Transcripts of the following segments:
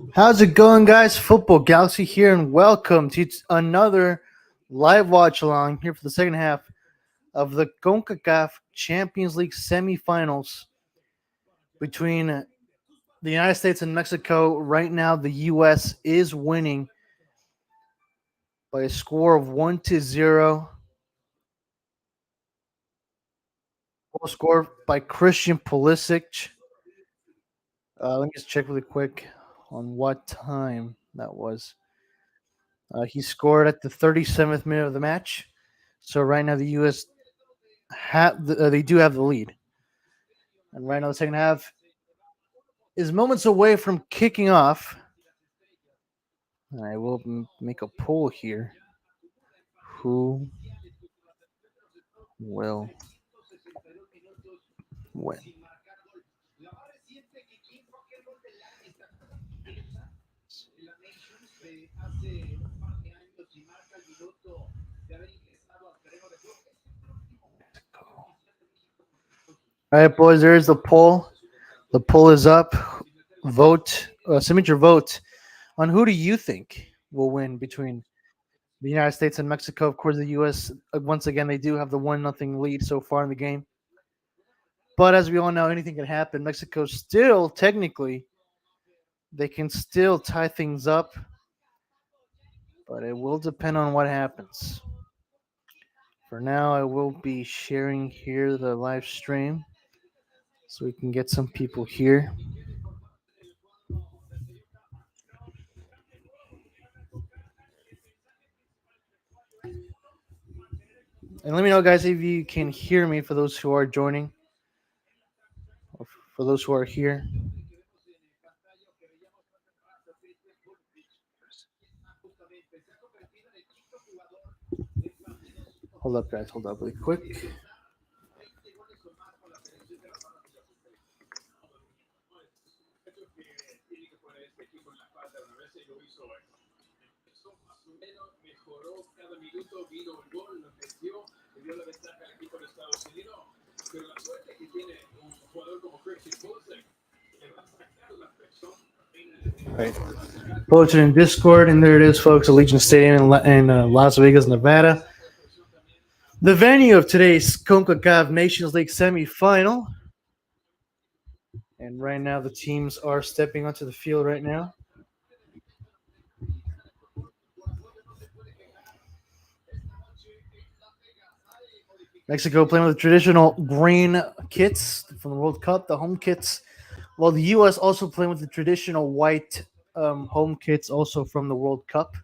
How's it going, guys? Football Galaxy here, and welcome to another live watch along here for the second half of the Concacaf Champions League semifinals between the United States and Mexico. Right now, the U.S. is winning by a score of 1-0. Goal scored by Christian Pulisic. Let me just check really quick on what time that was. He scored at the 37th minute of the match. So right now the U.S. they do have the lead, and right now the second half is moments away from kicking off. I will make a poll here. Who will win? All right, boys. There is the poll. The poll is up. Vote. Submit your vote on who do you think will win between the United States and Mexico. Of course, the U.S. Once again they do have the 1-0 lead so far in the game. But as we all know, anything can happen. Mexico still technically they can still tie things up, but it will depend on what happens. For now, I will be sharing here the live stream so we can get some people here. And let me know, guys, if you can hear me for those who are joining or for those who are here. Hold up, guys. Hold up really quick. Right. Posted in Discord, and there it is, folks. Allegiant Stadium in Las Vegas, Nevada. The venue of today's Concacaf Nations League semifinal. And right now, the teams are stepping onto the field right now. Mexico playing with the traditional green kits from the World Cup, the home kits, while the U.S. also playing with the traditional white home kits, also from the World Cup.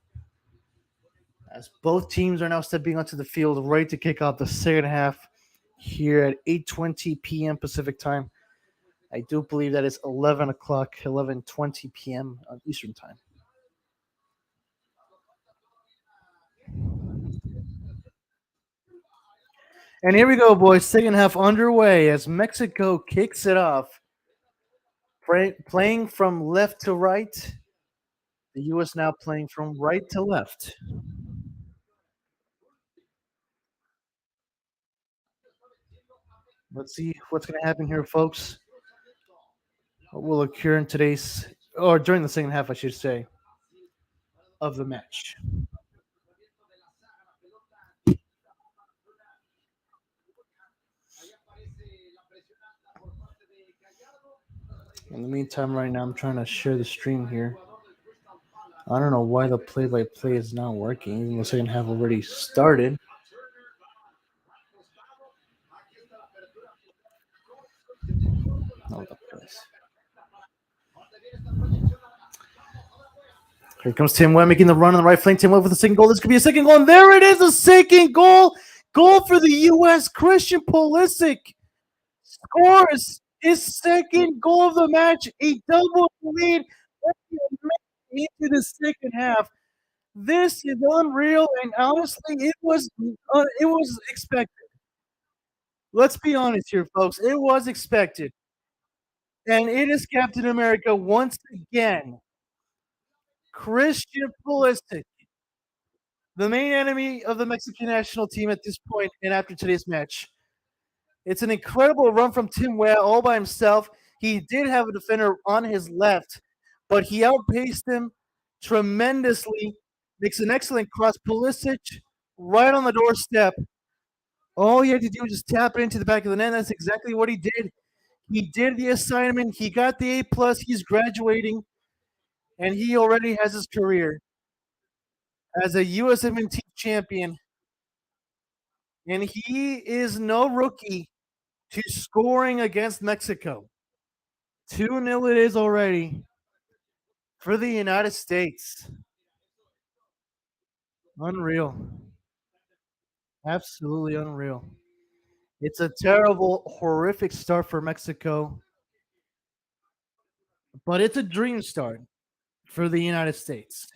As both teams are now stepping onto the field, ready to kick off the second half here at 8:20 p.m. Pacific time. I do believe that is 11 o'clock, 11:20 p.m. Eastern time. And here we go, boys. Second half underway as Mexico kicks it off. Playing from left to right. The U.S. now playing from right to left. Let's see what's going to happen here, folks. What will occur in today's, or during the second half, I should say, of the match. In the meantime, right now, I'm trying to share the stream here. I don't know why the play-by-play is not working, even though the second half already started. Oh, the press. Here comes Tim Webb making the run on the right flank. Tim Webb with the second goal. This could be a second goal, and there it is, a second goal. Goal for the U.S. Christian Pulisic scores his second goal of the match, a double lead into the second half. This is unreal, and honestly, it was expected. Let's be honest here, folks. It was expected, and it is Captain America once again. Christian Pulisic, the main enemy of the Mexican national team at this point and after today's match. It's an incredible run from Tim Webb all by himself. He did have a defender on his left, but he outpaced him tremendously. Makes an excellent cross. Pulisic right on the doorstep. All he had to do was just tap it into the back of the net. That's exactly what he did. He did the assignment. He got the A plus. He's graduating, and he already has his career as a USMNT champion. And he is no rookie to scoring against Mexico. 2-0 it is already for the United States. Unreal. Absolutely unreal. It's a terrible, horrific start for Mexico, but it's a dream start for the United States.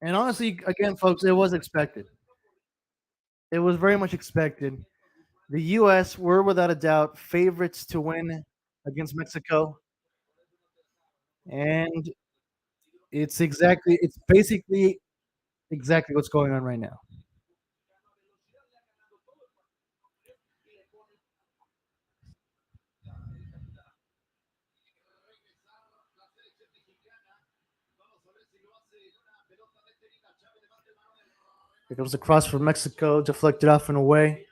And honestly, again, folks, it was expected. It was very much expected. The U.S. were without a doubt favorites to win against Mexico, and it's basically exactly what's going on right now. Here comes the cross from Mexico, deflected off and away.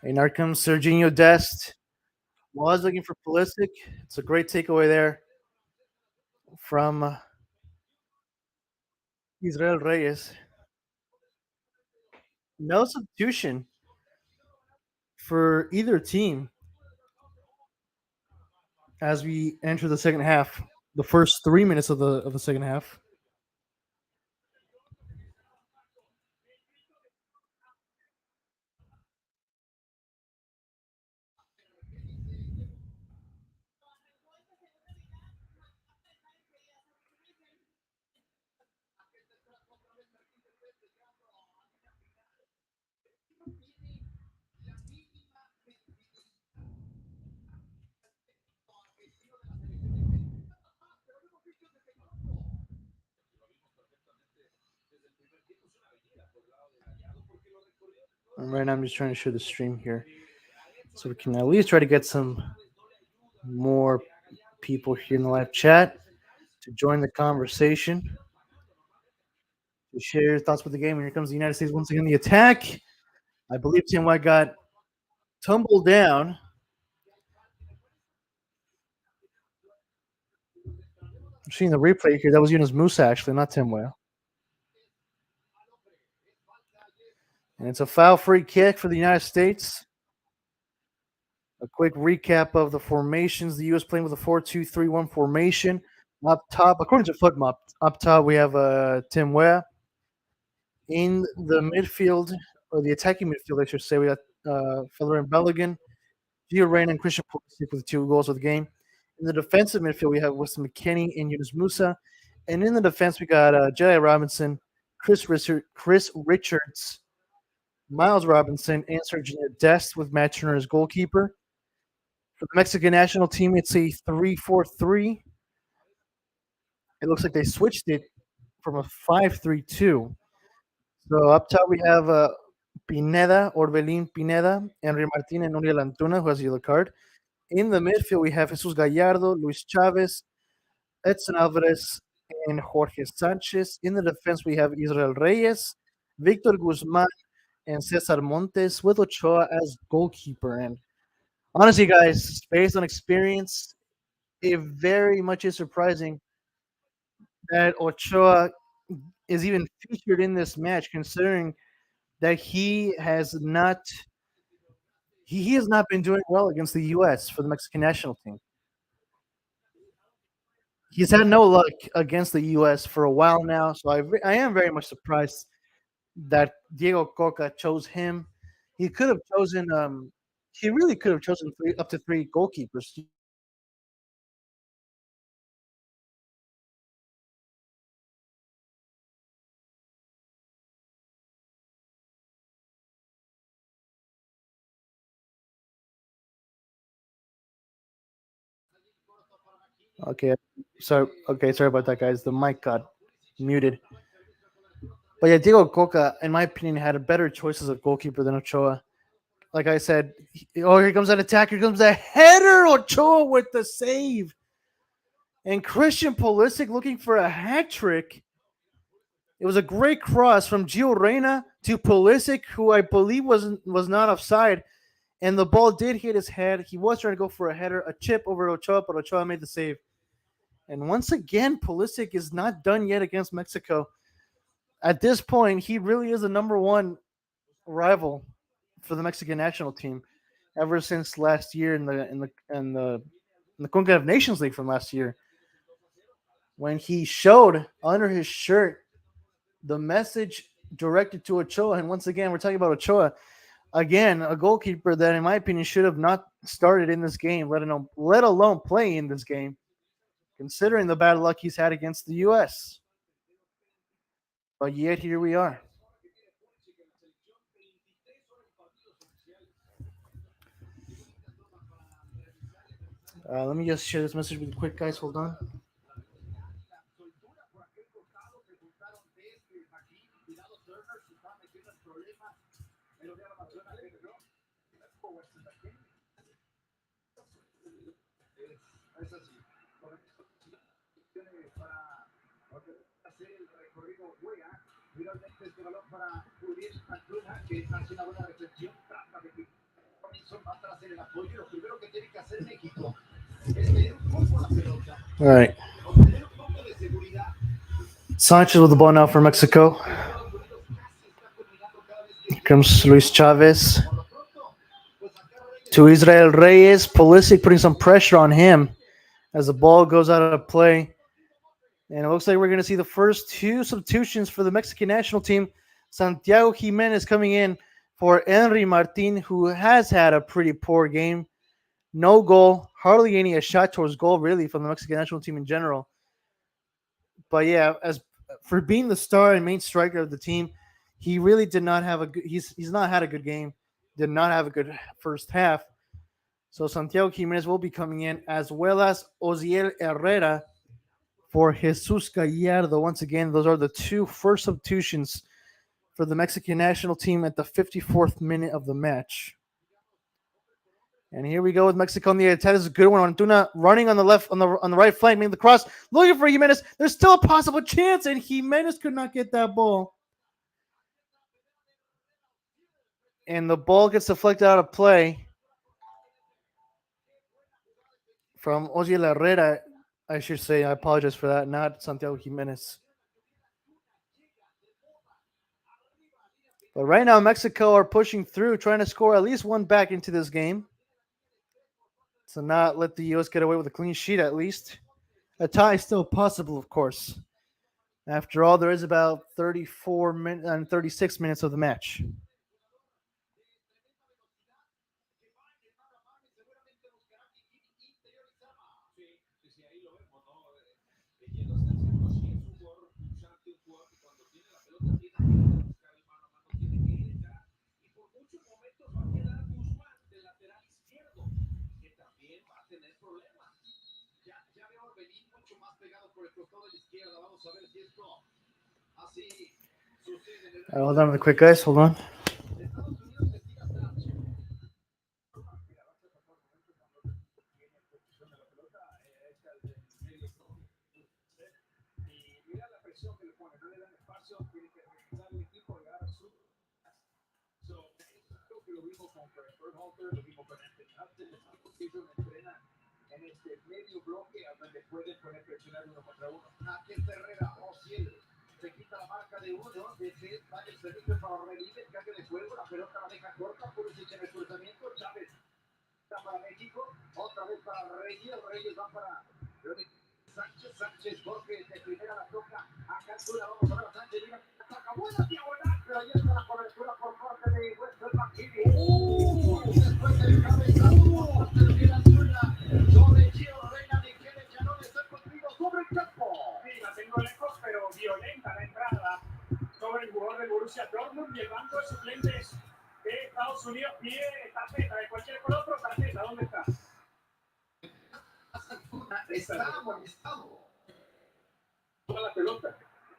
And here comes Serginho Dest. Was looking for Pulisic. It's a great takeaway there from Israel Reyes. No substitution for either team as we enter the second half. The first 3 minutes of the second half. And right now, I'm just trying to share the stream here so we can at least try to get some more people here in the live chat to join the conversation, to share your thoughts with the game. And here comes the United States once again. The attack. I believe Tim White got tumbled down. I'm seeing the replay here. That was Yunus Musa, actually, not Tim White. And it's a foul free kick for the United States. A quick recap of the formations. The U.S. playing with a 4-2-3-1 formation. Up top, according to FootMop, up top we have Tim Weah. In the midfield, or the attacking midfield, I should say, we got Federico Balogun, Gio Reyna, and Christian Pulisic with 2 goals of the game. In the defensive midfield, we have Weston McKennie and Yunus Musa. And in the defense, we got Jedi Robinson, Chris Richards, Miles Robinson, and Serginho Dest with Matt Turner as goalkeeper. For the Mexican national team, it's a 3-4-3. It looks like they switched it from a 5-3-2. So up top we have Pineda, Orbelin Pineda, Henry Martin, and Uriel Antuna, who has a yellow card. In the midfield, we have Jesus Gallardo, Luis Chavez, Edson Alvarez, and Jorge Sanchez. In the defense, we have Israel Reyes, Victor Guzman, and Cesar Montes, with Ochoa as goalkeeper. And honestly, guys, based on experience, it very much is surprising that Ochoa is even featured in this match, considering that he has not been doing well against the U.S. for the Mexican national team. He's had no luck against the U.S. for a while now, so I am very much surprised that Diego Coca chose him. He could have chosen he really could have chosen up to 3 goalkeepers. Okay, sorry about that, guys. The mic got muted. But yeah, Diego Coca, in my opinion, had a better choices of goalkeeper than Ochoa. like I said, here comes that attack. Here comes that header. Ochoa with the save. And Christian Pulisic looking for a hat trick. It was a great cross from Gio Reyna to Pulisic, who I believe was not offside. And the ball did hit his head. He was trying to go for a header, a chip over Ochoa, but Ochoa made the save. And once again, Pulisic is not done yet against Mexico. At this point, he really is the number one rival for the Mexican national team ever since last year in the Concacaf Nations League from last year, when he showed under his shirt the message directed to Ochoa. And once again, we're talking about Ochoa. Again, a goalkeeper that, in my opinion, should have not started in this game, let alone play in this game, considering the bad luck he's had against the U.S. But yet, here we are. Let me just share this message with you quick, guys. Hold on. All right. Sanchez with the ball now for Mexico. Here comes Luis Chavez to Israel Reyes. Pulisic putting some pressure on him as the ball goes out of play. And it looks like we're going to see the first two substitutions for the Mexican national team. Santiago Jimenez coming in for Henry Martin, who has had a pretty poor game. No goal, hardly any shot towards goal, really, from the Mexican national team in general. But yeah, as for being the star and main striker of the team, he really did not have a good. He's not had a good game. Did not have a good first half. So Santiago Jimenez will be coming in, as well as Oziel Herrera for Jesus Gallardo. Once again, those are the two first substitutions for the Mexican national team at the 54th minute of the match. And here we go with Mexico on the attack. This is a good one. Antuna running on the left, on the right flank, making the cross, looking for Jimenez. There's still a possible chance, and Jimenez could not get that ball. And the ball gets deflected out of play from Oziel Herrera, I should say. I apologize for that, not Santiago Jimenez. But right now, Mexico are pushing through, trying to score at least one back into this game. So not let the U.S. get away with a clean sheet, at least. A tie is still possible, of course. After all, there is about 34 minutes and 36 minutes of the match. Hold on real quick, guys. Hold on.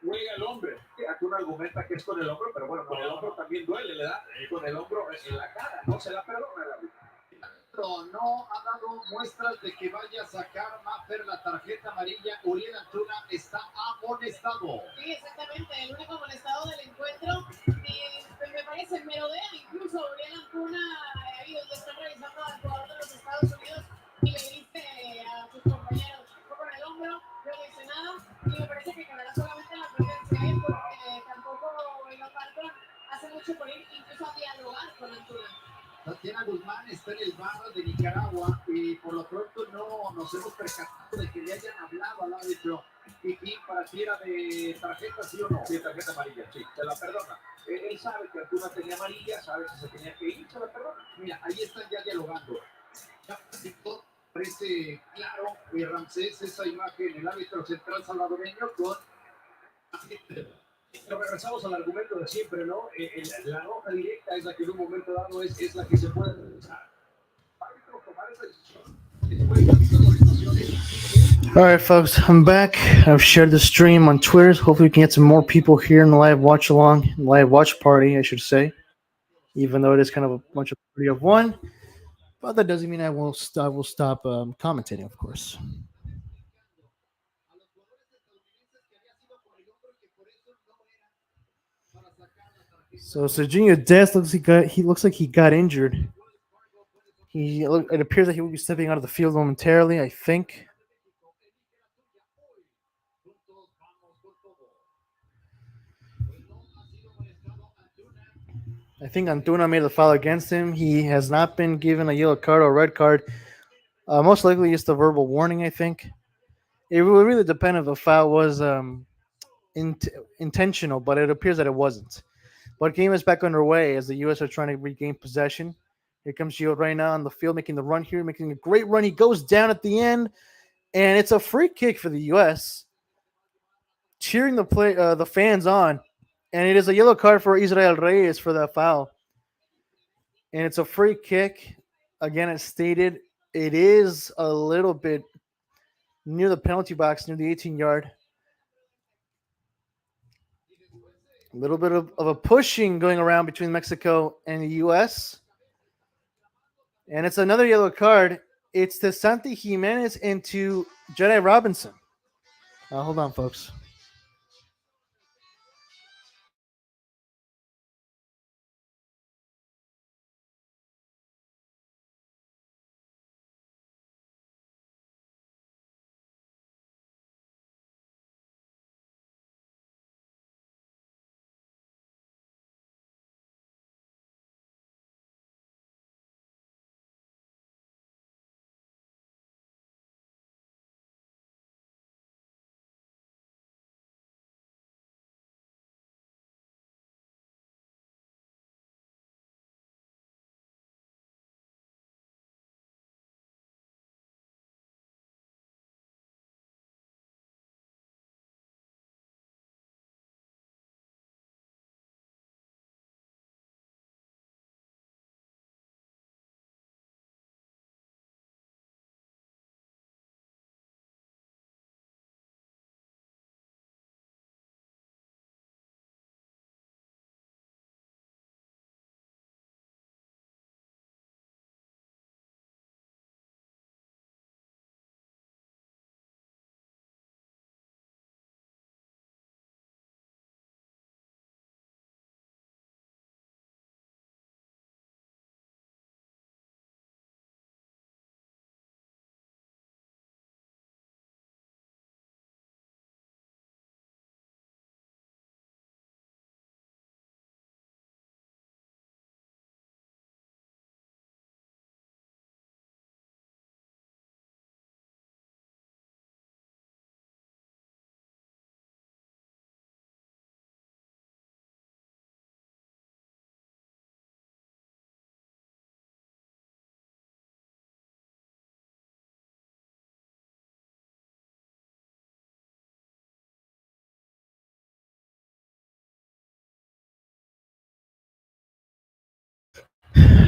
juega el hombre. Antuna argumenta que es con el hombro, pero bueno, con el hombro también duele, le da con el hombro en la cara, no se la perdona el árbitro. No ha dado muestras de que vaya a sacar Maffer la tarjeta amarilla. Uriel Antuna está amonestado. Sí, exactamente, el único amonestado del encuentro. Y me parece, merodea incluso Uriel Antuna, ahí donde están revisando al jugador de los Estados Unidos y le dice a sus compañeros, fue con el hombro, no le dice nada. Y me parece que quedará solamente la presencia, porque tampoco el Barton hace mucho por ir incluso a dialogar con Antuna. Tatiana Guzmán está en el bar de Nicaragua y por lo pronto no nos hemos percatado de que le hayan hablado al árbitro. Y para ti era de tarjeta, ¿sí o no? Sí, tarjeta amarilla, sí, se la perdona. Él sabe que Antuna tenía amarilla, sabe que se tenía que ir, se la perdona. Mira, ahí están ya dialogando. Ya parece claro, Ramsés, esa imagen, el árbitro central salvadoreño con... Pero regresamos al argumento de siempre, ¿no? La roja directa es la que en un momento dado es la que se puede realizar. All right, folks, I'm back. I've shared the stream on Twitter. Hopefully, we can get some more people here in the live watch along, live watch party, I should say. Even though it is kind of a bunch of party of one, but that doesn't mean I will stop commentating, of course. So Serginho Dest looks like he got injured. It appears that he will be stepping out of the field momentarily, I think. I think Antuna made the foul against him. He has not been given a yellow card or a red card. Most likely just a verbal warning, I think. It would really depend if the foul was intentional, but it appears that it wasn't. But game is back underway as the U.S. are trying to regain possession. Here comes Gio right now on the field, making the run here, making a great run. He goes down at the end, and it's a free kick for the U.S. Cheering the fans on, and it is a yellow card for Israel Reyes for that foul. And it's a free kick. Again, as stated, it is a little bit near the penalty box, near the 18-yard. A little bit of a pushing going around between Mexico and the U.S. And it's another yellow card. It's to Santi Jimenez and to Jedi Robinson. Hold on, folks.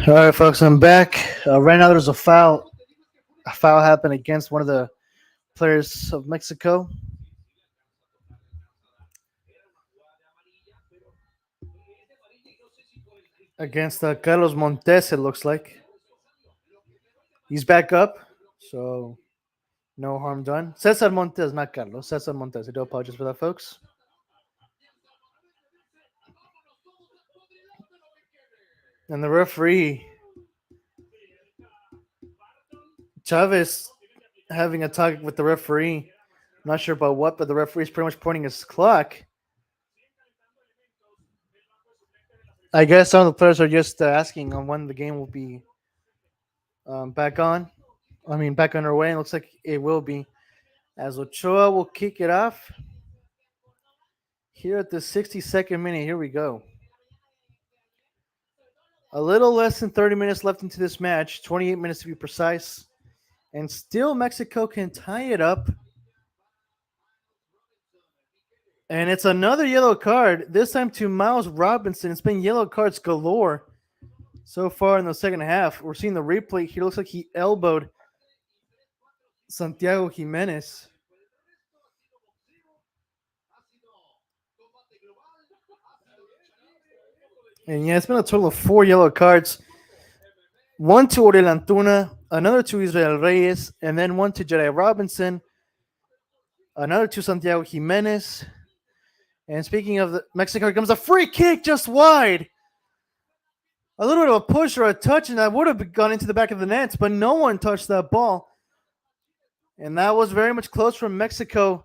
All right, folks, I'm back. Right now, there's a foul. A foul happened against one of the players of Mexico. against Carlos Montes, it looks like. He's back up, so no harm done. Cesar Montes, not Carlos. Cesar Montes. I do apologize for that, folks. And the referee, Chavez, having a talk with the referee. Not sure about what, but the referee's pretty much pointing his clock. I guess some of the players are just asking on when the game will be back on. I mean, back underway. And it looks like it will be. As Ochoa will kick it off here at the 62nd minute. Here we go. A little less than 30 minutes left into this match, 28 minutes to be precise. And still Mexico can tie it up. And it's another yellow card, this time to Miles Robinson. It's been yellow cards galore so far in the second half. We're seeing the replay here. Looks like he elbowed Santiago Jimenez. And yeah, it's been a total of 4 yellow cards. One to Oriel Antuna, another to Israel Reyes, and then one to Jedi Robinson, another to Santiago Jimenez. And speaking of Mexico, here comes a free kick just wide. A little bit of a push or a touch, and that would have gone into the back of the nets, but no one touched that ball. And that was very much close from Mexico.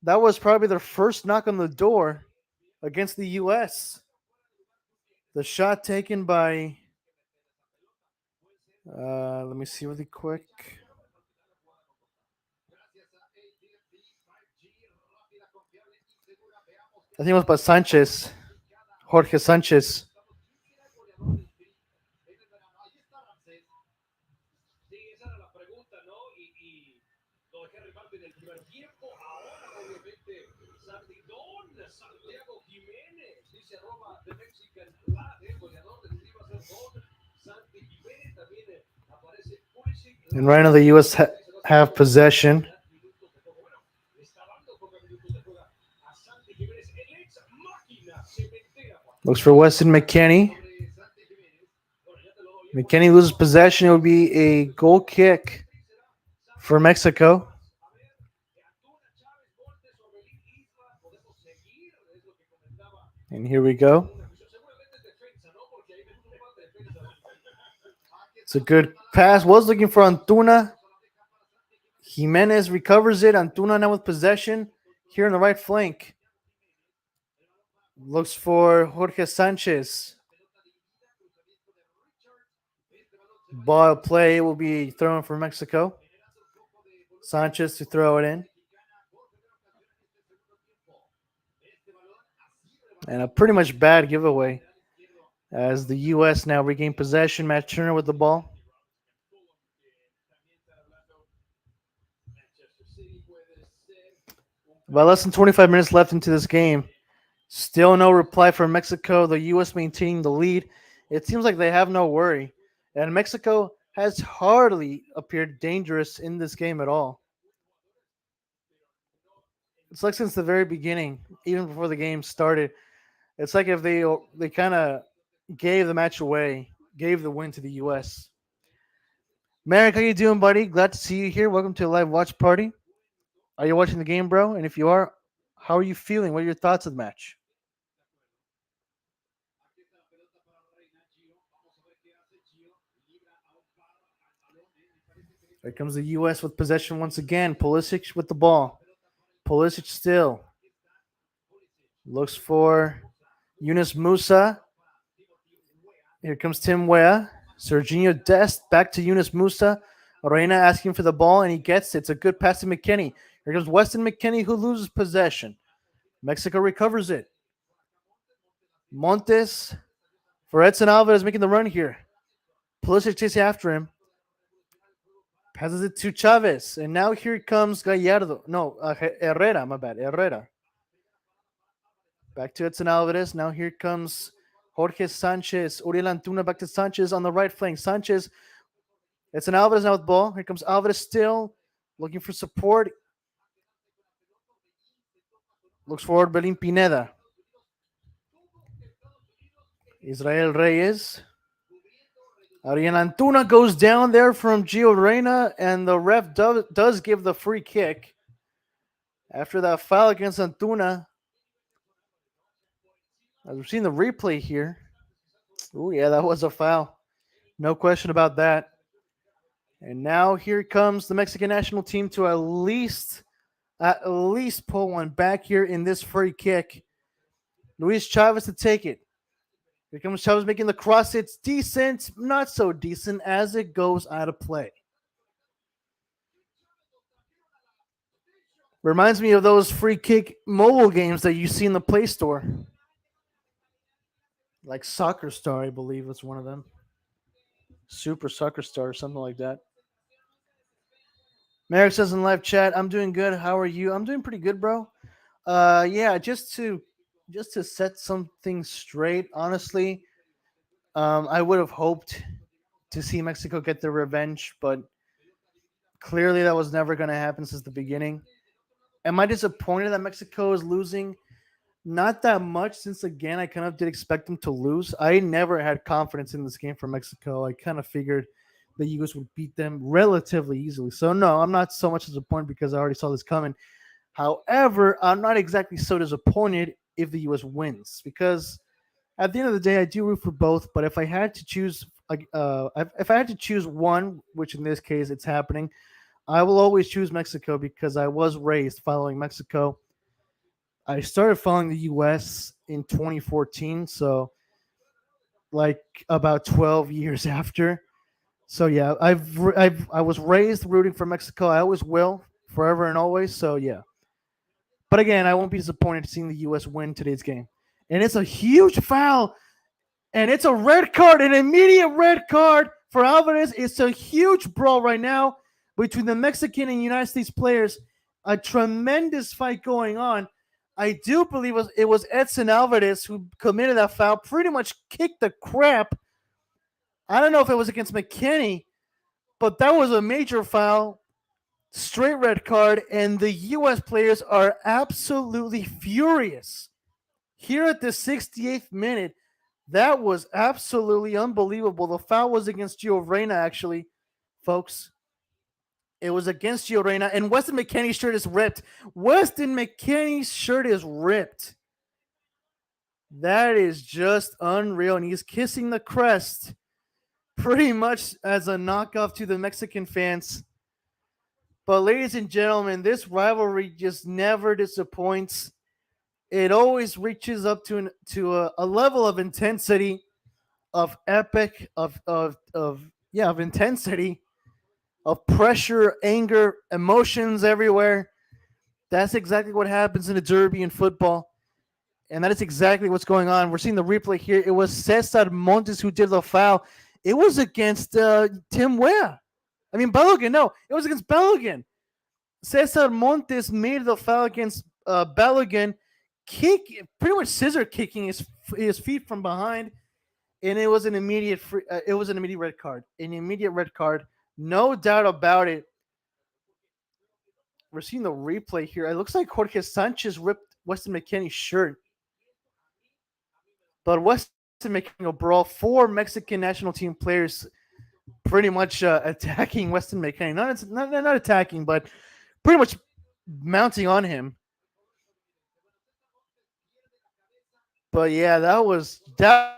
That was probably their first knock on the door against the U.S. The shot taken by, let me see really quick. I think it was by Sanchez, Jorge Sanchez. And right now the U.S. have possession. Looks for Weston McKennie. McKennie loses possession. It would be a goal kick for Mexico. And here we go. It's a good pass. Was looking for Antuna. Jimenez recovers it. Antuna now with possession here in the right flank. Looks for Jorge Sanchez. Ball play will be thrown for Mexico. Sanchez to throw it in. And a pretty much bad giveaway as the U.S. now regain possession. Matt Turner with the ball. About less than 25 minutes left into this game. Still no reply from Mexico. The U.S. maintaining the lead. It seems like they have no worry. And Mexico has hardly appeared dangerous in this game at all. It's like since the very beginning, even before the game started, it's like if they kind of gave the match away, gave the win to the U.S. Merrick, how you doing, buddy? Glad to see you here. Welcome to a live watch party. Are you watching the game, bro? And if you are, how are you feeling? What are your thoughts of the match? Here comes the U.S. with possession once again. Pulisic with the ball. Pulisic still looks for Yunus Musa. Here comes Tim Weah. Serginho Dest back to Yunus Musa. Reina asking for the ball, and he gets it. It's a good pass to McKennie. Here comes Weston McKennie, who loses possession. Mexico recovers it. Montes for Edson Alvarez making the run here. Pulisic chasing after him. Passes it to Chavez. And now here comes Gallardo. No, Herrera, my bad. Herrera. Back to Edson Alvarez. Now here comes Jorge Sanchez. Uriel Antuna back to Sanchez on the right flank. Sanchez. Edson Alvarez now with ball. Here comes Alvarez still looking for support. Looks forward, Belín Pineda. Israel Reyes. Ariel Antuna goes down there from Gio Reyna, and the ref does give the free kick after that foul against Antuna. As we've seen the replay here. Oh, yeah, that was a foul. No question about that. And now here comes the Mexican national team to at least pull one back here in this free kick. Luis Chavez to take it. Here comes Chavez making the cross. It's decent, not so decent as it goes out of play. Reminds me of those free kick mobile games that you see in the Play Store. Like Soccer Star, I believe was one of them. Super Soccer Star or something like that. Merrick says in live chat, I'm doing good. How are you? I'm doing pretty good, bro. Yeah, just to set some things straight, honestly, I would have hoped to see Mexico get their revenge, but clearly that was never going to happen since the beginning. Am I disappointed that Mexico is losing? Not that much, since again I kind of did expect them to lose. I never had confidence in this game for Mexico. I kind of figured the U.S. would beat them relatively easily. So no, I'm not so much disappointed because I already saw this coming. However, I'm not exactly so disappointed if the U.S. wins, because at the end of the day, I do root for both. But if I had to choose, if I had to choose one, which in this case it's happening, I will always choose Mexico because I was raised following Mexico. I started following the U.S. in 2014, so like about 12 years after. So yeah, I was raised rooting for Mexico. I always will, forever and always. So yeah. But again, I won't be disappointed seeing the U.S. win today's game. And it's a huge foul, and it's a red card, an immediate red card for Alvarez. It's a huge brawl right now between the Mexican and United States players. A tremendous fight going on. I do believe it was Edson Alvarez who committed that foul, pretty much kicked the crap. I don't know if it was against McKinney, but that was a major foul. Straight red card, and the U.S. players are absolutely furious. Here at the 68th minute, that was absolutely unbelievable. The foul was against Gio Reyna, actually, folks. It was against Gio Reyna, and Weston McKennie's shirt is ripped. Weston McKennie's shirt is ripped. That is just unreal, and he's kissing the crest pretty much as a knockoff to the Mexican fans. But ladies and gentlemen, this rivalry just never disappoints. It always reaches up to a level of intensity, of epic, of intensity, of pressure, anger, emotions everywhere. That's exactly what happens in a derby in football. And that is exactly what's going on. We're seeing the replay here. It was Cesar Montes who did the foul. It was against Tim Wea. I mean, Balogun. No, it was against Balogun. Cesar Montes made the foul against Balogun, pretty much scissor kicking his feet from behind, and it was an immediate red card. An immediate red card, no doubt about it. We're seeing the replay here. It looks like Jorge Sanchez ripped Weston McKennie's shirt, but Weston McKennie will brawl 4 Mexican national team players, pretty much attacking Weston McKennie. Not attacking, but pretty much mounting on him. But yeah, that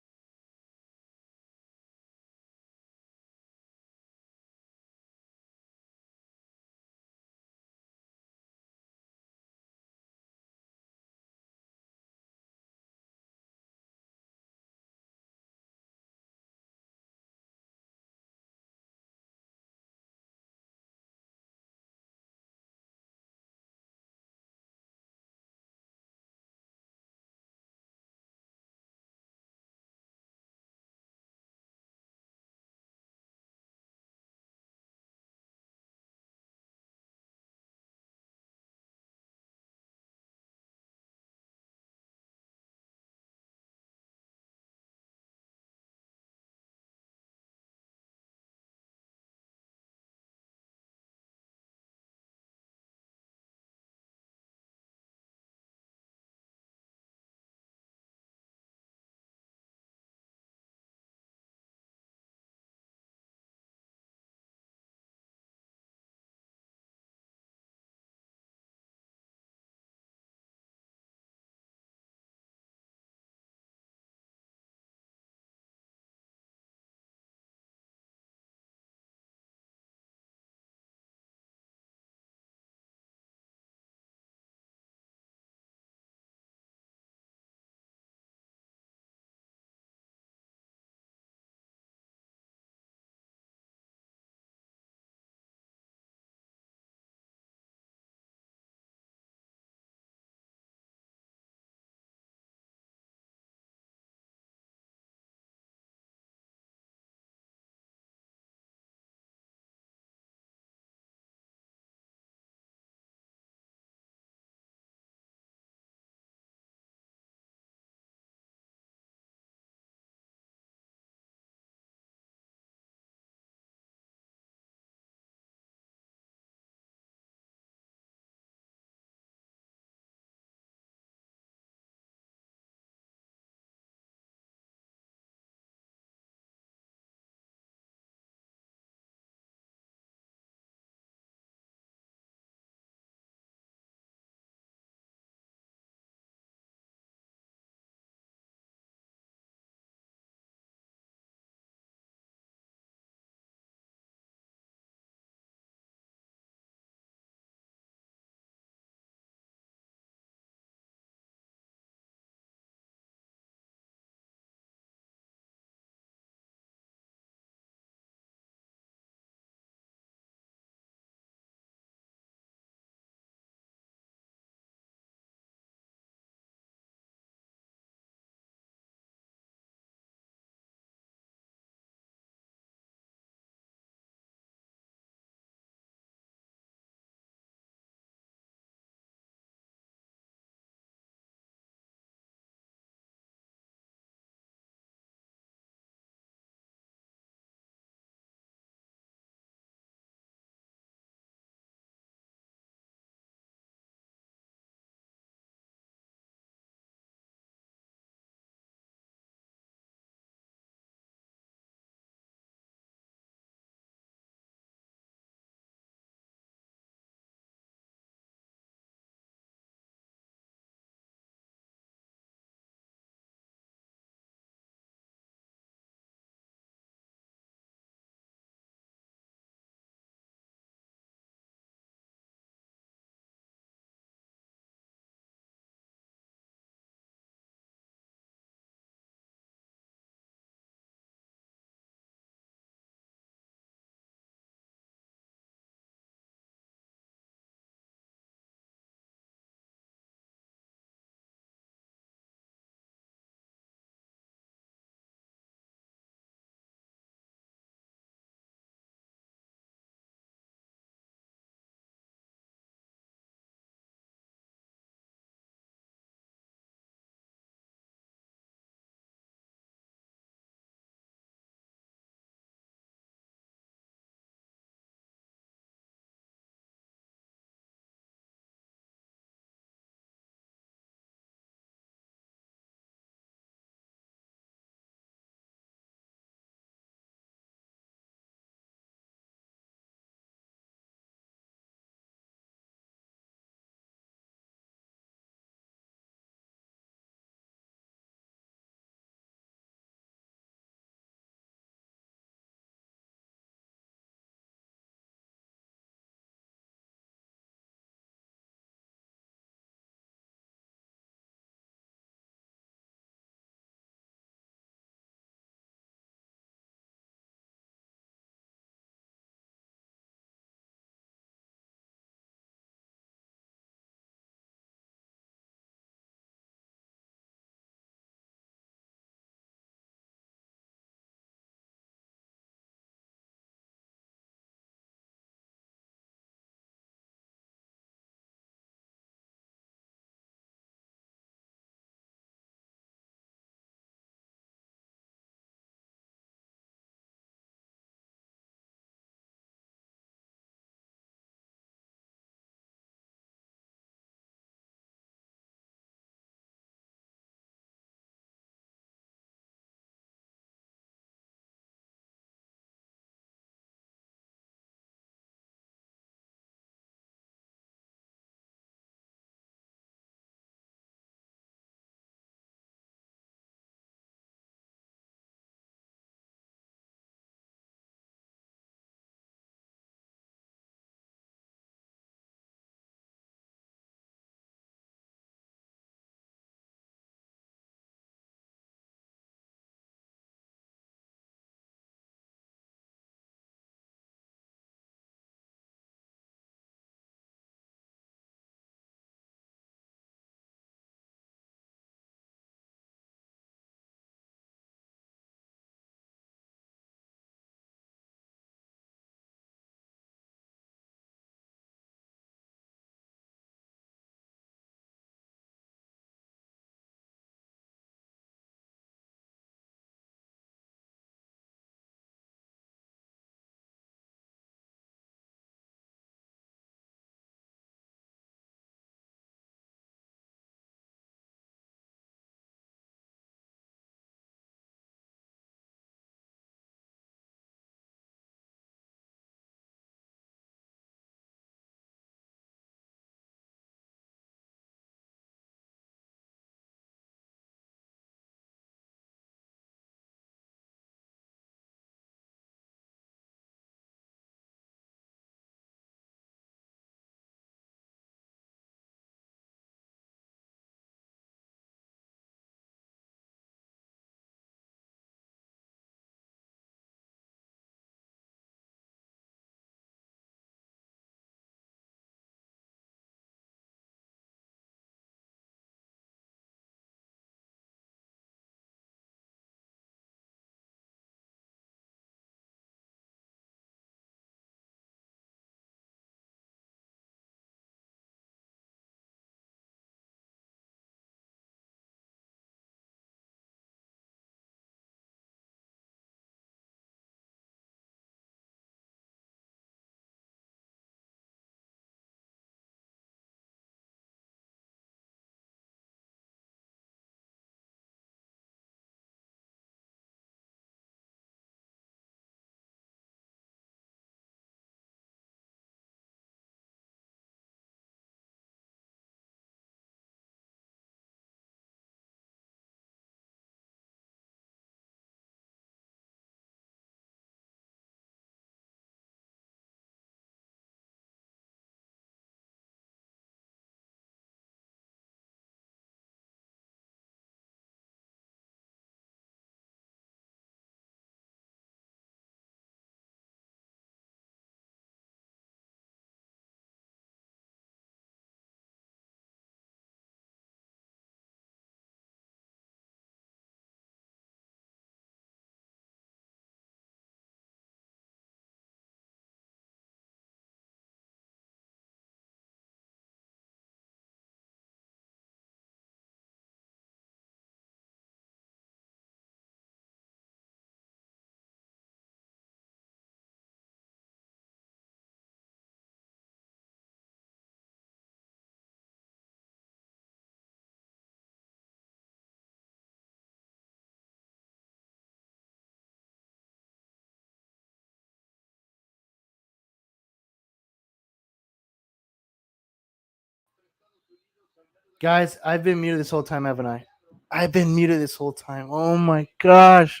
Guys, I've been muted this whole time, haven't I? I've been muted this whole time. Oh my gosh.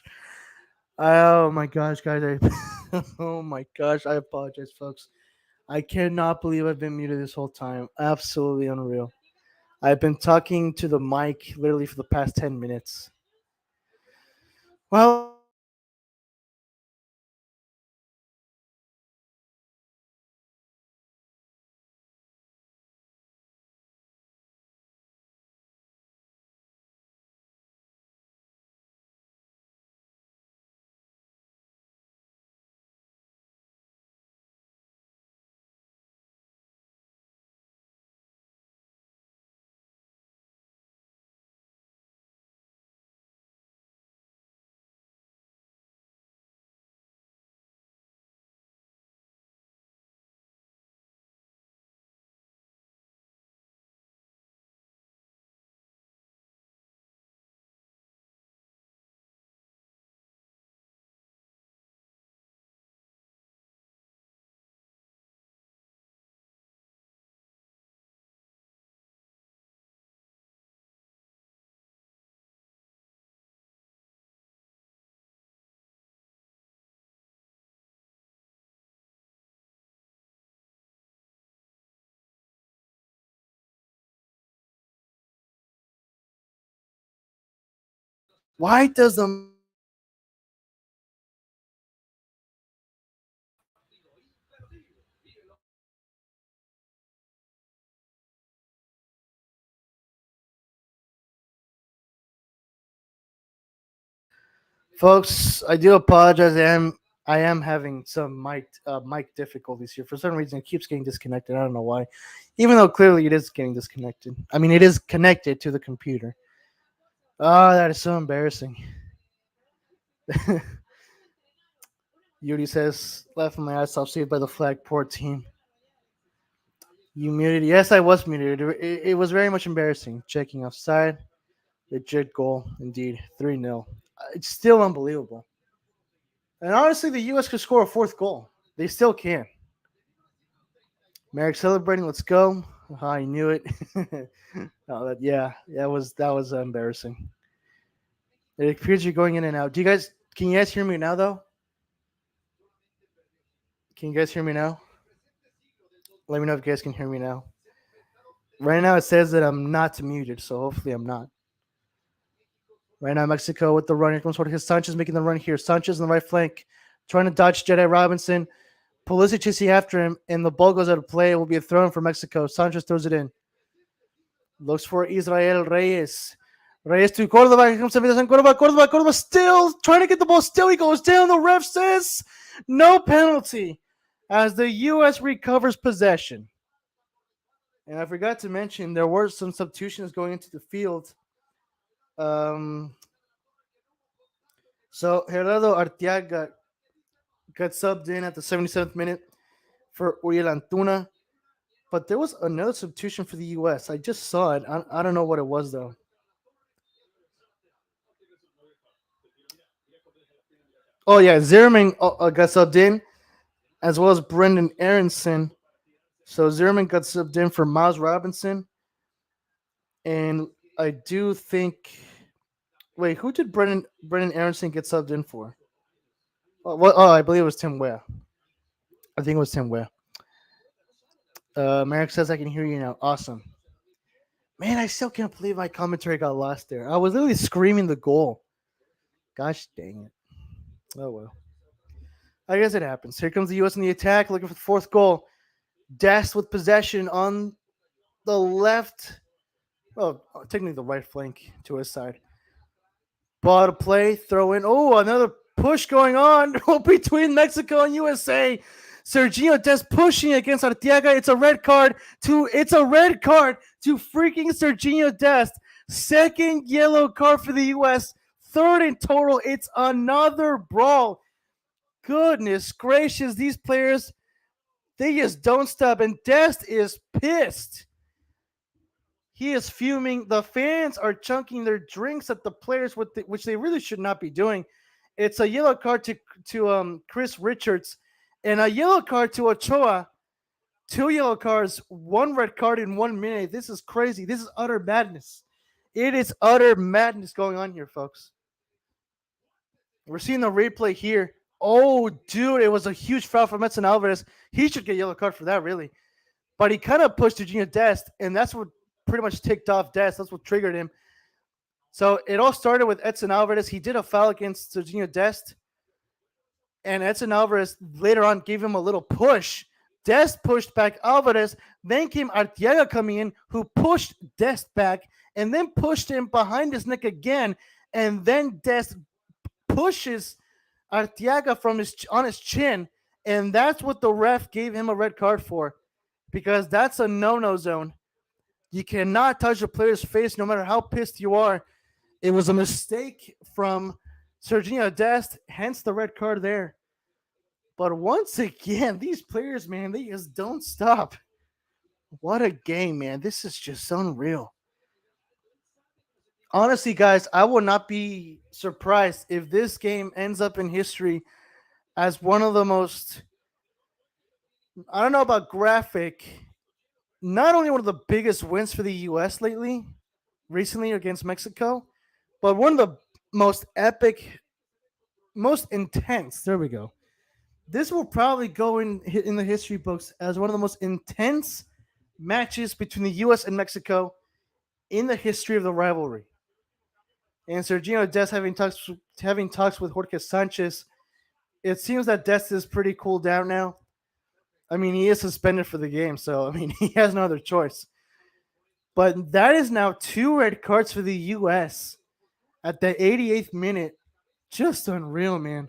Oh my gosh, guys. Oh my gosh. I apologize, folks. I cannot believe I've been muted this whole time. Absolutely unreal. I've been talking to the mic literally for the past 10 minutes. Well, why does the folks? I do apologize. I am having some mic difficulties here. For some reason, it keeps getting disconnected. I don't know why. Even though clearly it is getting disconnected. I mean, it is connected to the computer. Oh, that is so embarrassing. Yuri says, laughing my ass off, saved by the flag. Poor team. You muted? Yes, I was muted. It was very much embarrassing. Checking offside. Legit goal, indeed. 3-0. It's still unbelievable. And honestly, the U.S. could score a fourth goal. They still can. Merrick celebrating. Let's go. I knew it. That was embarrassing. It appears you're going in and out. Can you guys hear me now though? Can you guys hear me now? Let me know if you guys can hear me now. Right now it says that I'm not muted, so hopefully I'm not. Right now Mexico with the run. Here comes Jorge Sanchez making the run here. Sanchez on the right flank, trying to dodge Jedi Robinson. Pulisic is after him, and the ball goes out of play. It will be a throw in for Mexico. Sanchez throws it in. Looks for Israel Reyes. Reyes to Cordova. Here comes Cordova. Cordova still trying to get the ball. Still he goes down. The ref says no penalty as the U.S. recovers possession. And I forgot to mention there were some substitutions going into the field. So Gerardo Arteaga got subbed in at the 77th minute for Uriel Antuna. But there was another substitution for the U.S. I just saw it. I don't know what it was, though. Oh, yeah. Zimmerman got subbed in, as well as Brendan Aronson. So Zimmerman got subbed in for Miles Robinson. And I do think. Wait, who did Brendan Aronson get subbed in for? I believe it was Tim Weah. I think it was Tim Weah. Merrick says I can hear you now. Awesome. Man, I still can't believe my commentary got lost there. I was literally screaming the goal. Gosh dang it. Oh, well. I guess it happens. Here comes the U.S. in the attack, looking for the fourth goal. Dest with possession on the left. Oh, technically the right flank to his side. Ball to play, throw in. Oh, another push going on between Mexico and USA. Sergio Dest pushing against Arteaga. It's a red card to freaking Sergio Dest. Second yellow card for the U.S. Third in total. It's another brawl. Goodness gracious, these players, they just don't stop. And Dest is pissed. He is fuming. The fans are chunking their drinks at the players, which they really should not be doing. It's a yellow card to Chris Richards and a yellow card to Ochoa 2 yellow cards, 1 red card in 1 minute. This is crazy. This is utter madness. It is utter madness going on here, folks. We're seeing the replay here. Oh, dude, it was a huge foul from Edson Alvarez. He should get a yellow card for that, really. But he kind of pushed Eugenio Dest, and that's what pretty much ticked off Dest. That's what triggered him. So it all started with Edson Alvarez. He did a foul against Eugenio Dest, and Edson Alvarez later on gave him a little push. Dest pushed back Alvarez. Then came Arteaga coming in, who pushed Dest back, and then pushed him behind his neck again. And then Dest pushes Arteaga on his chin, and that's what the ref gave him a red card for, because that's a no-no zone. You cannot touch a player's face no matter how pissed you are. It was a mistake from Serginho Dest, hence the red card there. But once again, these players, man, they just don't stop. What a game, man. This is just unreal. Honestly, guys, I will not be surprised if this game ends up in history as one of the most, I don't know about graphic, not only one of the biggest wins for the U.S. recently against Mexico, but one of the most epic, most intense. There we go. This will probably go in the history books as one of the most intense matches between the U.S. and Mexico in the history of the rivalry. And Sergio Dest having talks with Jorge Sanchez, it seems that Dest is pretty cooled down now. I mean, he is suspended for the game, so I mean, he has no other choice. But that is now 2 red cards for the U.S. at the 88th minute. Just unreal, man.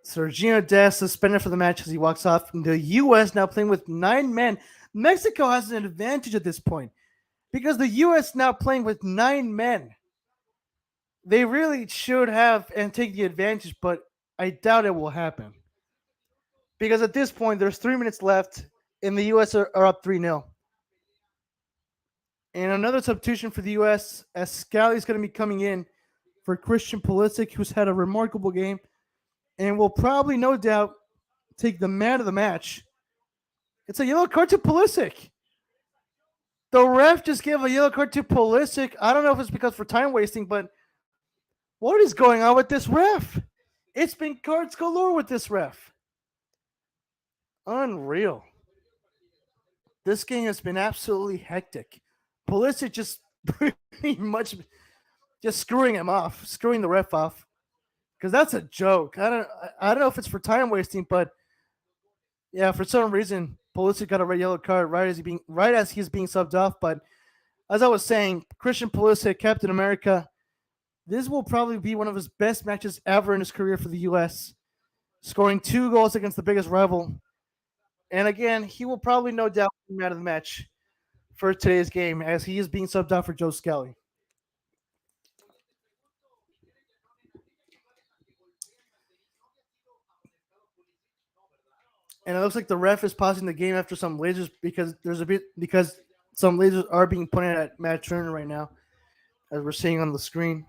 Sergio Dest suspended for the match as he walks off. The U.S. now playing with 9 men. Mexico has an advantage at this point because the U.S. now playing with 9 men. They really should have and take the advantage, but I doubt it will happen. Because at this point, there's 3 minutes left, and the U.S. are up 3-0. And another substitution for the U.S. as Scally's going to be coming in for Christian Pulisic, who's had a remarkable game and will probably, no doubt, take the man of the match. It's a yellow card to Pulisic. The ref just gave a yellow card to Pulisic. I don't know if it's because for time wasting, but what is going on with this ref? It's been cards galore with this ref. Unreal. This game has been absolutely hectic. Pulisic just pretty much just screwing him off, screwing the ref off. Because that's a joke. I don't know if it's for time wasting, but yeah, for some reason, Pulisic got a red yellow card right as he's being subbed off. But as I was saying, Christian Pulisic, Captain America, this will probably be one of his best matches ever in his career for the U.S., scoring 2 goals against the biggest rival. And again, he will probably no doubt be man of the match for today's game as he is being subbed out for Joe Skelly. And it looks like the ref is pausing the game after some lasers because some lasers are being pointed at Matt Turner right now, as we're seeing on the screen.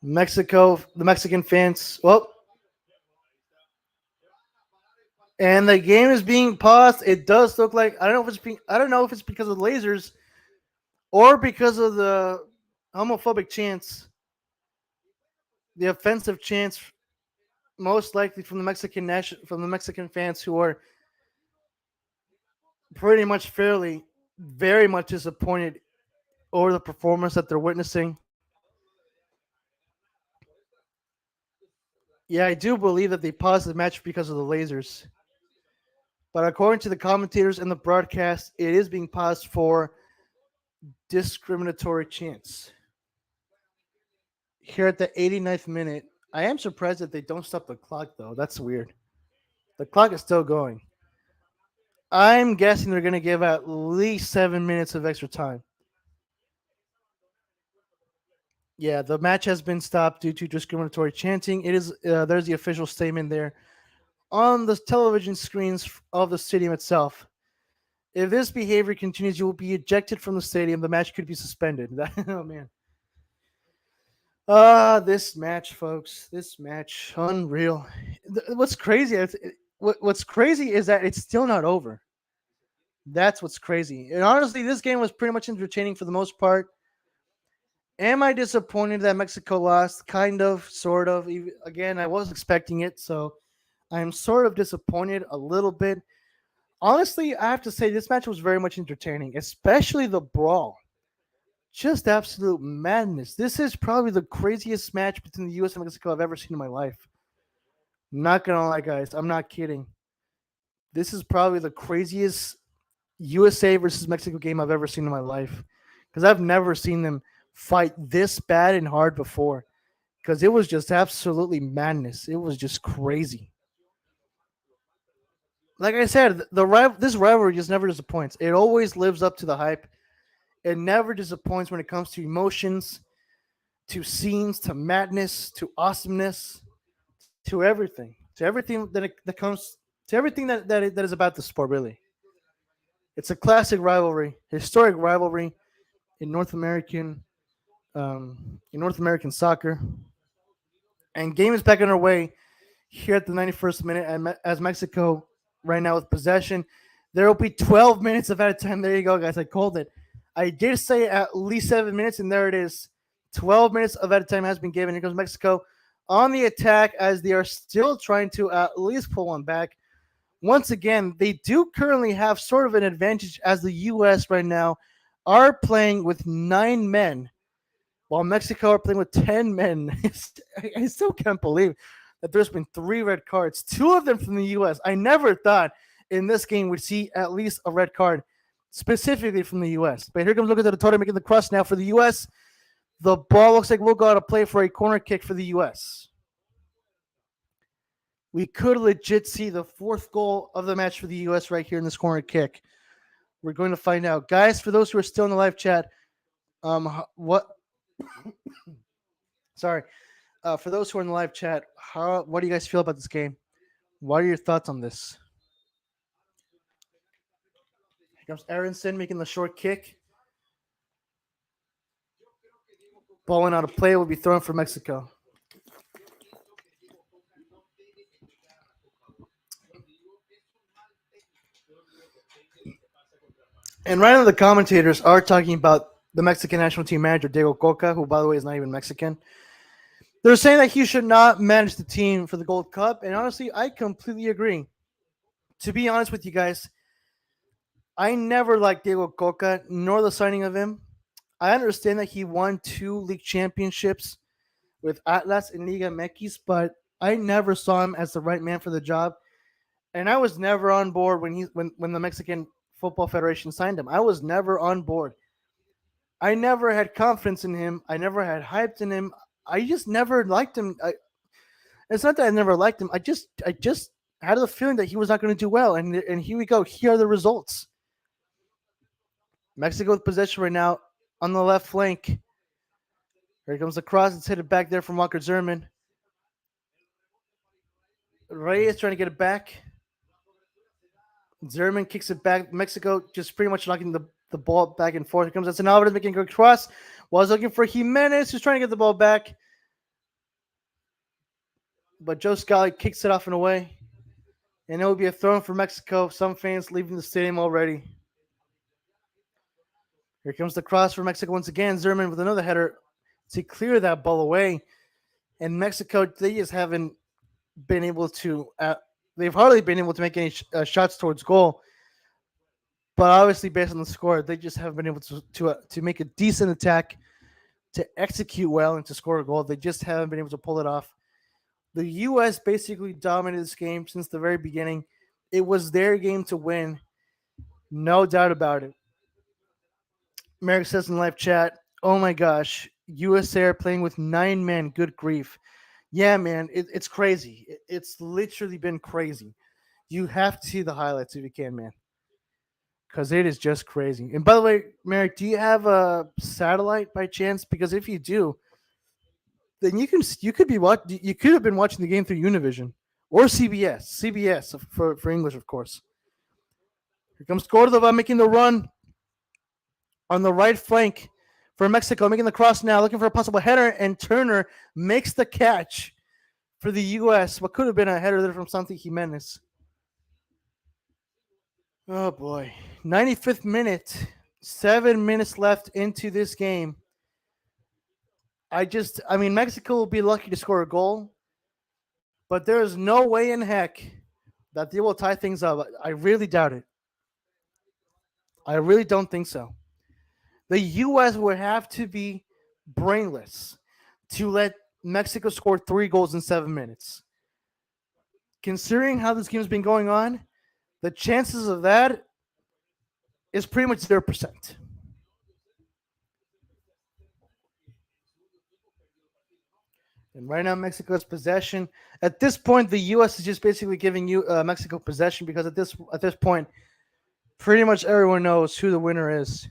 Mexico, the Mexican fans. Well, and the game is being paused. It does look like I don't know if it's because of the lasers or because of the homophobic chants, the offensive chants, most likely from the Mexican fans who are pretty much very much disappointed over the performance that they're witnessing. Yeah, I do believe that they paused the match because of the lasers. But according to the commentators and the broadcast, it is being paused for discriminatory chants. Here at the 89th minute, I am surprised that they don't stop the clock, though. That's weird. The clock is still going. I'm guessing they're going to give at least 7 minutes of extra time. Yeah, the match has been stopped due to discriminatory chanting. It is there's the official statement there on the television screens of the stadium itself. If this behavior continues, you will be ejected from the stadium. The match could be suspended. Oh, man. This match, folks. This match, unreal. What's crazy? What's crazy is that it's still not over. That's what's crazy. And honestly, this game was pretty much entertaining for the most part. Am I disappointed that Mexico lost? Kind of, sort of. Again, I was expecting it, so I'm sort of disappointed a little bit. Honestly, I have to say this match was very much entertaining, especially the brawl. Just absolute madness. This is probably the craziest match between the U.S. and Mexico I've ever seen in my life. Not gonna lie, guys. I'm not kidding. This is probably the craziest USA versus Mexico game I've ever seen in my life. Because I've never seen them fight this bad and hard before. Because it was just absolutely madness. It was just crazy. Like I said, this rivalry just never disappoints. It always lives up to the hype. It never disappoints when it comes to emotions, to scenes, to madness, to awesomeness, to everything that comes, to everything that is about the sport. Really, it's a classic rivalry, historic rivalry in North American soccer. And game is back underway here at the 91st minute, as Mexico right now with possession. There will be 12 minutes of added time. There you go, guys. I called it. I did say at least 7 minutes, and there it is. 12 minutes of added time has been given. Here comes Mexico on the attack as they are still trying to at least pull one back. Once again, they do currently have sort of an advantage as the U.S. right now are playing with 9 men, while Mexico are playing with 10 men. I still can't believe that there's been 3 red cards, 2 of them from the U.S. I never thought in this game we'd see at least a red card specifically from the U.S. But here comes Lucas de la Torre making the cross now for the U.S. The ball looks like we'll go out to play for a corner kick for the U.S. We could legit see the 4th goal of the match for the U.S. right here in this corner kick. We're going to find out. Guys, for those who are still in the live chat, what sorry. For those who are in the live chat, what do you guys feel about this game? What are your thoughts on this? Here comes Aronson making the short kick. Balling out of play will be thrown for Mexico. And right now the commentators are talking about the Mexican national team manager, Diego Coca, who, by the way, is not even Mexican. They're saying that he should not manage the team for the Gold Cup. And honestly, I completely agree. To be honest with you guys, I never liked Diego Coca, nor the signing of him. I understand that he won 2 league championships with Atlas and Liga MX, but I never saw him as the right man for the job. And I was never on board when the Mexican Football Federation signed him. I was never on board. I never had confidence in him. I never had hyped in him. I just never liked him. It's not that I never liked him. I just had the feeling that he was not going to do well. And here we go. Here are the results. Mexico with possession right now on the left flank. Here comes the cross. It's hit back there from Walker Zerman. Reyes trying to get it back. Zerman kicks it back. Mexico just pretty much knocking the ball back and forth. Here comes Edson Alvarez making a good cross. Was looking for Jimenez, who's trying to get the ball back. But Joe Scally kicks it off and away. And it will be a throw for Mexico. Some fans leaving the stadium already. Here comes the cross for Mexico once again. Zerman with another header to clear that ball away. And Mexico, they just haven't been able to they've hardly been able to make any shots towards goal. But obviously, based on the score, they just haven't been able to make a decent attack, to execute well, and to score a goal. They just haven't been able to pull it off. The U.S. basically dominated this game since the very beginning. It was their game to win. No doubt about it. Merrick says in live chat, oh my gosh, USA are playing with 9 men. Good grief. Yeah, man, it's crazy. It's literally been crazy. You have to see the highlights if you can, man, because it is just crazy. And by the way, Merrick, do you have a satellite by chance? Because if you do, then you could have been watching the game through Univision or CBS for English, of course. Here comes Cordova making the run on the right flank for Mexico, making the cross now, looking for a possible header, and Turner makes the catch for the U.S. What could have been a header there from Santi Jimenez. Oh boy. 95th minute. 7 minutes left into this game. I mean, Mexico will be lucky to score a goal, but there is no way in heck that they will tie things up. I really doubt it. I really don't think so. The U.S. would have to be brainless to let Mexico score 3 goals in 7 minutes. Considering how this game's been going on, the chances of that is pretty much 0%. And right now, Mexico has possession. At this point, the U.S. is just basically giving you Mexico possession because at this point, pretty much everyone knows who the winner is.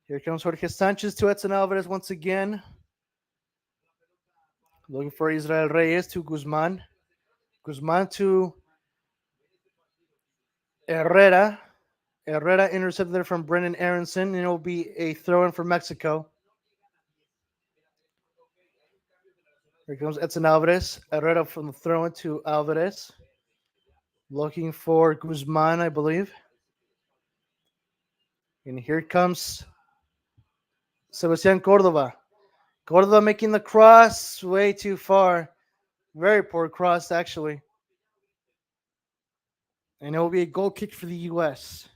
Here comes Jorge Sanchez to Edson Alvarez once again. Looking for Israel Reyes to Guzman. Guzman to Herrera. Herrera intercepted there from Brendan Aronson, and it will be a throw-in for Mexico. Here comes Edson Alvarez. Herrera from the throw-in to Alvarez. Looking for Guzman, I believe. And here comes Sebastian Cordova. Cordova making the cross way too far. Very poor cross, actually. And it will be a goal kick for the U.S.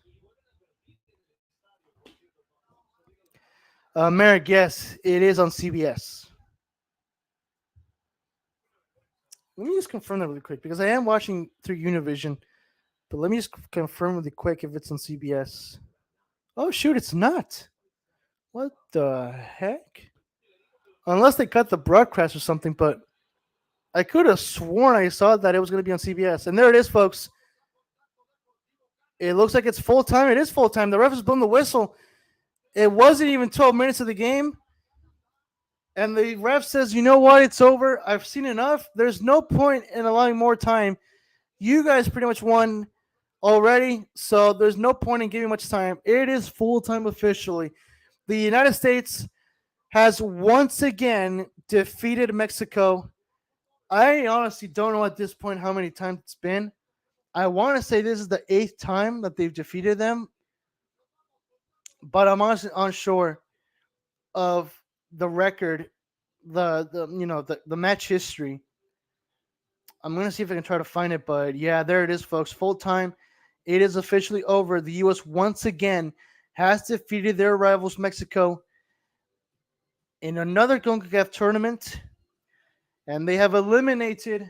Merrick, yes, it is on CBS. Let me just confirm that really quick because I am watching through Univision. But let me just confirm really quick if it's on CBS. Oh, shoot, it's not. What the heck? Unless they cut the broadcast or something, but I could have sworn I saw that it was going to be on CBS. And there it is, folks. It looks like it's full time. It is full time. The ref has blown the whistle. It wasn't even 12 minutes of the game. And the ref says, you know what? It's over. I've seen enough. There's no point in allowing more time. You guys pretty much won already, so there's no point in giving much time. It is full time officially. The United States has once again defeated Mexico. I honestly don't know at this point how many times it's been. I want to say this is the 8th time that they've defeated them, but I'm honestly unsure of the record, the match history. I'm gonna see if I can try to find it, but yeah, there it is, folks. Full time. It is officially over. The U.S. once again has defeated their rivals Mexico in another Concacaf tournament, and they have eliminated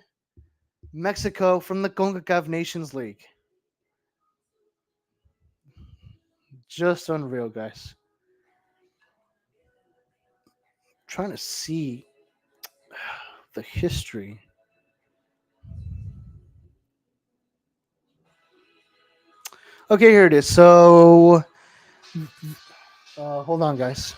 Mexico from the Concacaf Nations League. Just unreal, guys. Trying to see the history. Okay, here it is. So, hold on, guys.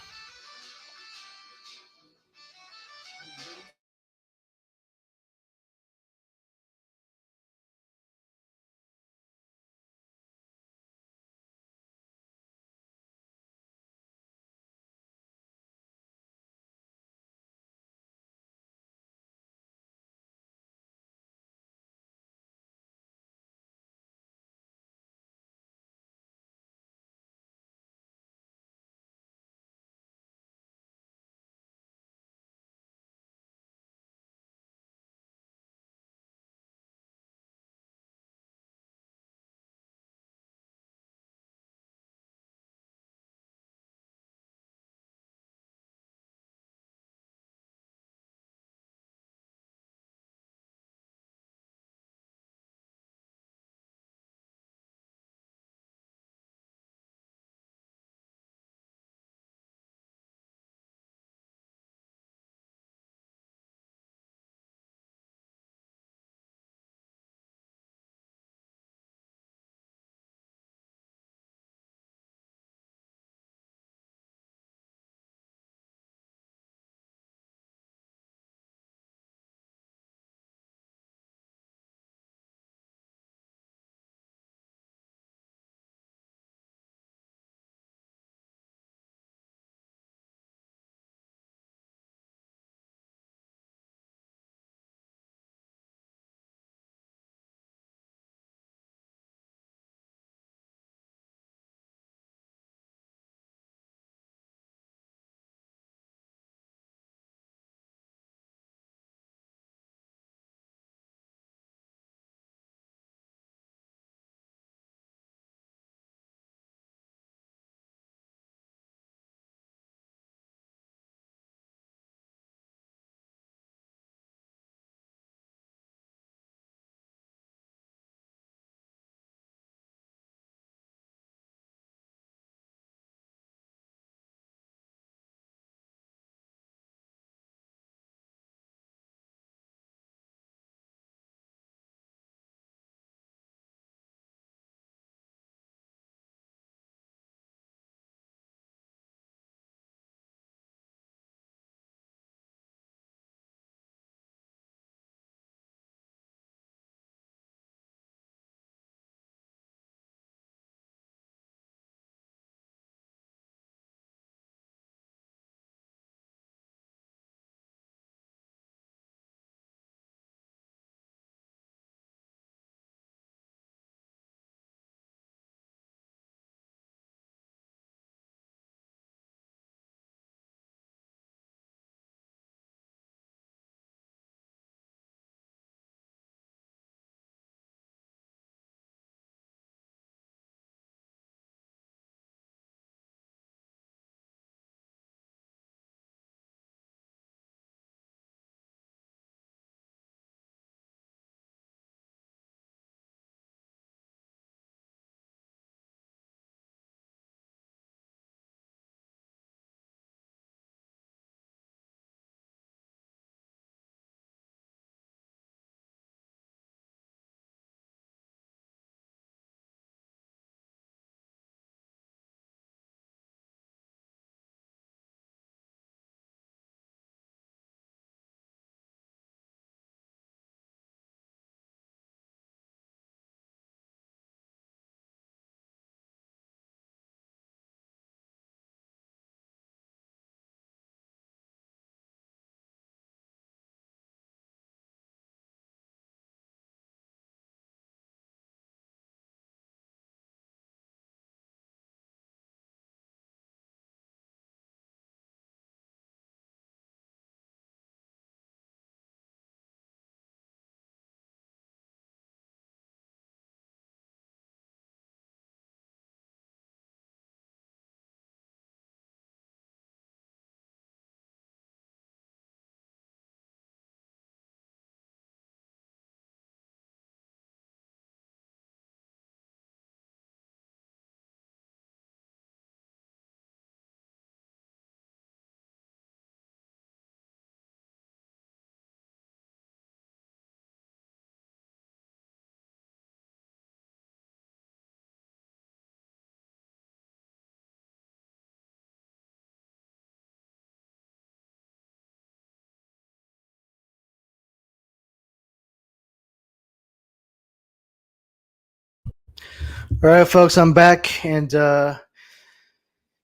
All right, folks, I'm back, and yeah,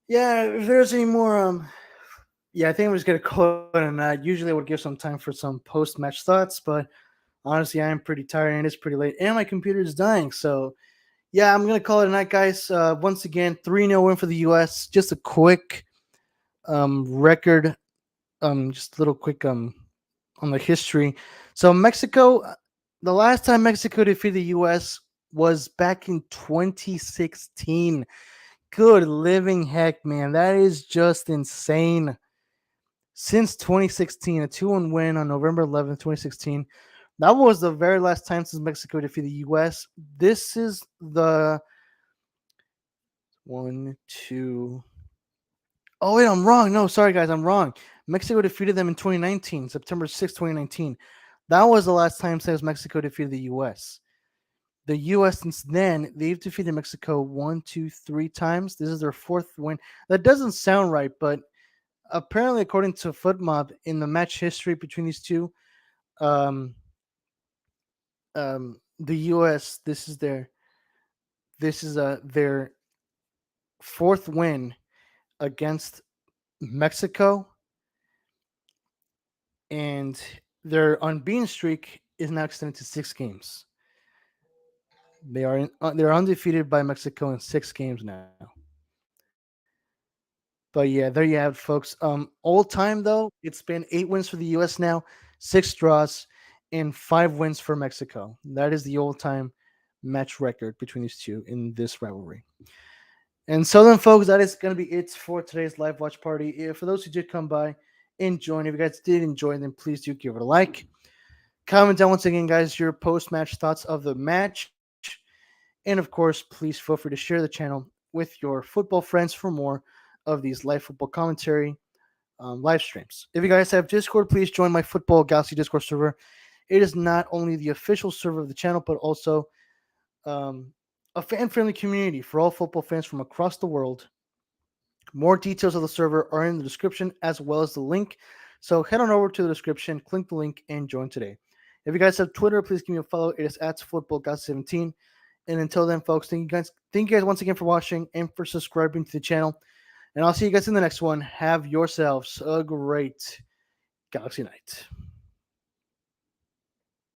if there's any more, yeah, I think I'm just gonna call it a night. Usually, I would give some time for some post-match thoughts, but honestly, I am pretty tired, and it's pretty late, and my computer is dying. So, yeah, I'm gonna call it a night, guys. Once again, 3-0 win for the U.S. Just a quick record, just a little quick on the history. So, Mexico, the last time Mexico defeated the U.S. was back in 2016. Good living heck, man. That is just insane. Since 2016, a 2-1 win on November 11th, 2016. That was the very last time since Mexico defeated the U.S. This is the one, two. Oh, wait, I'm wrong. No, sorry, guys, I'm wrong. Mexico defeated them in 2019, September 6th, 2019. That was the last time since Mexico defeated the U.S. The U.S. since then, they've defeated Mexico 1, 2, 3 times. This is their fourth win. That doesn't sound right, but apparently, according to FootMob, in the match history between these two, um, the U.S. Their fourth win against Mexico, and their unbeaten streak is now extended to 6 games. They're undefeated by Mexico in 6 games now. But yeah, there you have it, folks. All time though, it's been 8 wins for the U.S. now, 6 draws, and 5 wins for Mexico. That is the all-time match record between these two in this rivalry. And so then, folks, that is going to be it for today's live watch party. For those who did come by and join, if you guys did enjoy, then please do give it a like. Comment down once again, guys, your post-match thoughts of the match. And of course, please feel free to share the channel with your football friends for more of these live football commentary live streams. If you guys have Discord, please join my Football Galaxy Discord server. It is not only the official server of the channel, but also a fan-friendly community for all football fans from across the world. More details of the server are in the description as well as the link. So head on over to the description, click the link, and join today. If you guys have Twitter, please give me a follow. It is at futbolgalaxy17. And until then, folks, thank you guys once again for watching and for subscribing to the channel. And I'll see you guys in the next one. Have yourselves a great Galaxy night.